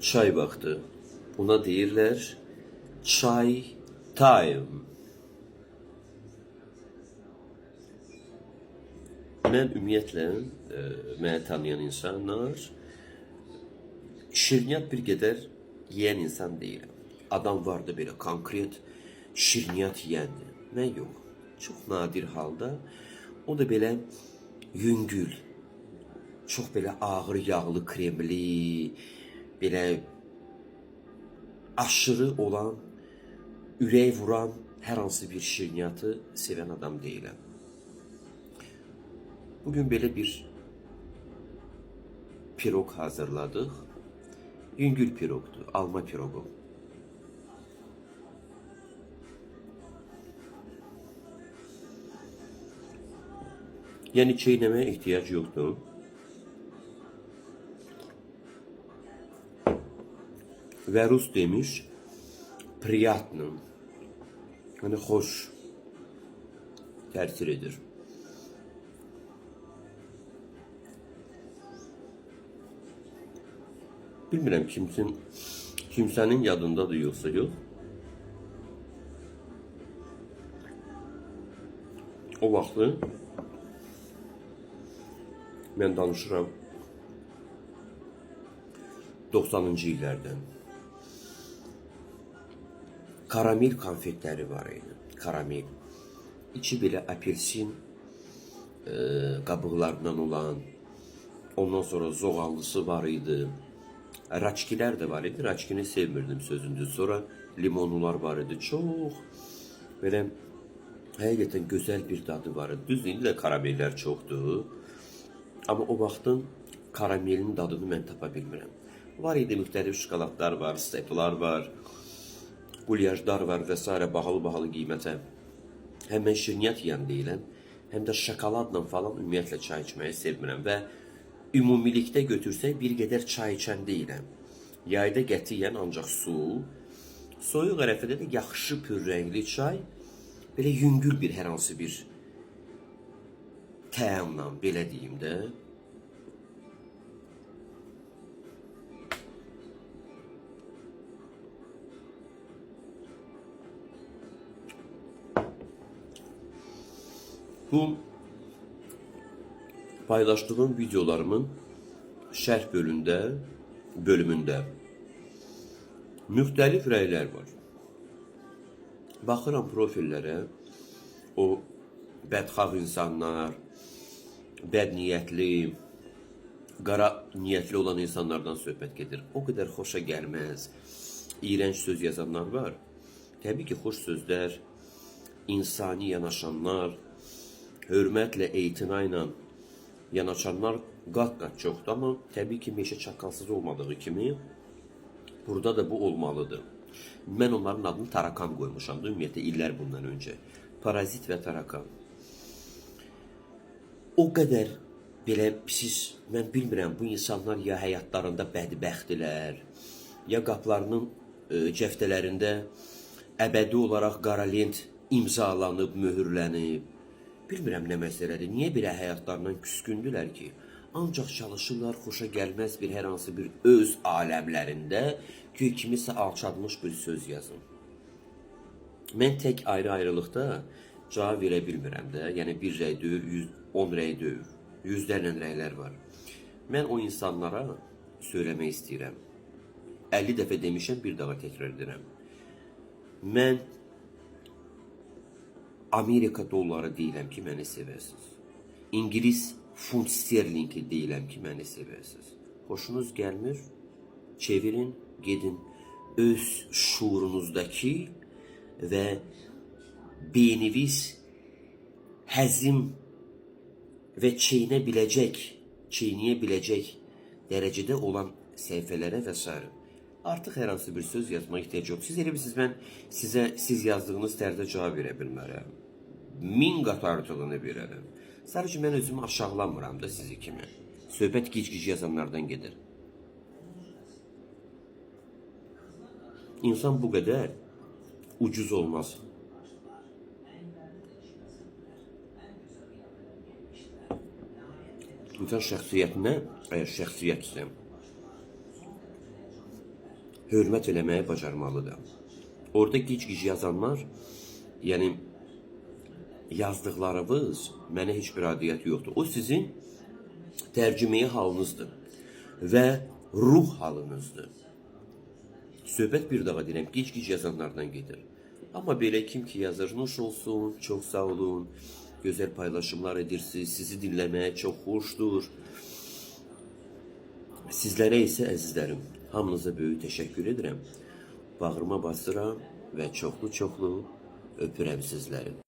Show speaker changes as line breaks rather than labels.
Çay vaxtı. Buna deyirlər çay time. Mən ümumiyyətlə məni tanıyan insanlar şirniyyat bir qədər yeyən insan deyirəm. Adam vardı belə konkret şirniyyat yeyəndir. Mən yox. Çox nadir halda o da belə yüngül, çox belə ağır yağlı kremli, belə aşırı olan, ürək vuran hər hansı bir şirniyyatı sevən adam deyiləm. Bugün belə bir pirog hazırladıq. Yüngül pirogdur, alma pirogu. Yəni çeynəməyə ehtiyac yoxdur. Və Rus demiş, priyatno, yəni xoş təsir edir. Bilmirəm kimsənin yadındadır yoxsa yox. O vaxtı mən danışıram 90-cı illərdən. Karamel konfetləri var idi. Karamel. İçi belə apelsin qabıqlarından olan, ondan sonra zoğallısı var idi. Raçkilər də var idi. Raçkini sevmirdim sözündür. Sonra limonlular var idi. Çox belə həqiqətən gözəl bir dadı var idi. Düz indi də karamellər çoxdur. Amma o vaxtın karamelin dadını mən tapa bilmirəm. Var idi müxtəlif şokoladlar var, steplar var, qulyajlar var və s. bahalı qiymətə. Həm mən şirniyyat yeyən deyiləm, həm də şokoladla falan ümumiyyətlə çay içməyi sevmirəm və ümumilikdə götürsək bir qədər çay içən deyiləm. Yayda qətiyyən ancaq su, soyuq ərəfədə də yaxşı pürrəngli çay, belə yüngül bir hər hansı bir təamla, belə deyim də. Bu paylaşdığım videolarımın şərh bölümündə müxtəlif rəylər var. Baxıram profillərə, o bədxah insanlar, bəd niyyətli, qara niyyətli olan insanlardan söhbət gedir. O qədər xoşa gəlməz, iyrənc söz yazanlar var. Təbii ki, xoş sözlər, insani yanaşanlar, hörmətlə, etinayla yanaşanlar qat-qat çoxdur. Amma təbii ki, meşə çaqqalsız olmadığı kimi burada da bu olmalıdır. Mən onların adını tarakan qoymuşam da, ümumiyyətlə illər bundan öncə. Parazit və tarakan. O qədər belə pis, mən bilmirəm, bu insanlar ya həyatlarında bədbəxtdilər, ya qaplarının cəftələrində əbədi olaraq qara lent imzalanıb, möhürlənib. Bilmirəm nə məsələdir, niyə belə həyatlarından küskündülər ki, ancaq çalışırlar xoşa gəlməz bir hər hansı bir öz aləmlərində ki, kimisə alçadmış bir söz yazın. Mən tək ayrı-ayrılıqda cavab verə bilmirəm də, yəni bir rəy deyil, 10 rəy deyil, yüzlərlə rəylər var. Mən o insanlara söyləmək istəyirəm. 50 dəfə demişəm, bir daha təkrar edirəm. Mən Amerika dolları deyiləm ki, məni sevəsiniz. İngilis funt sterlingi deyiləm ki, məni sevəsiniz. Xoşunuz gəlmir, çevirin, gedin öz şuurunuzdakı və beyniniz həzm və çeynəyə biləcək dərəcədə olan səhifələrə və s. Artıq hər hansı bir söz yazma ehtiyac yox. Siz elə bilirsiniz, mən sizə siz yazdığınız tərdə cavab verə bilmərəm. 1000 qat artığını verərəm. Sadəcə mən özümü aşağılamıram da sizi kimi. Söhbət gic-gic yazanlardan gedir. İnsan bu qədər ucuz olmaz. İnsan şəxsiyyətinə, əgər şəxsiyyətsə, hörmət eləməyi bacarmalıdır. Orada gic-gic yazanlar, yəni yazdıqlarınız mənə heç bir adiyyəti yoxdur. O sizin tərcüməyi halınızdır və ruh halınızdır. Söhbət bir daha deyirəm, gic-gic yazanlardan gedir. Amma belə kim ki yazır, nuş olsun, çox sağ olun, gözəl paylaşımlar edirsiniz, sizi dinləməyə çox xoşdur. Sizlərə isə əzizlərim, hamınıza böyük təşəkkür edirəm. Bağrıma basıram və çoxlu-çoxlu öpürəm sizləri.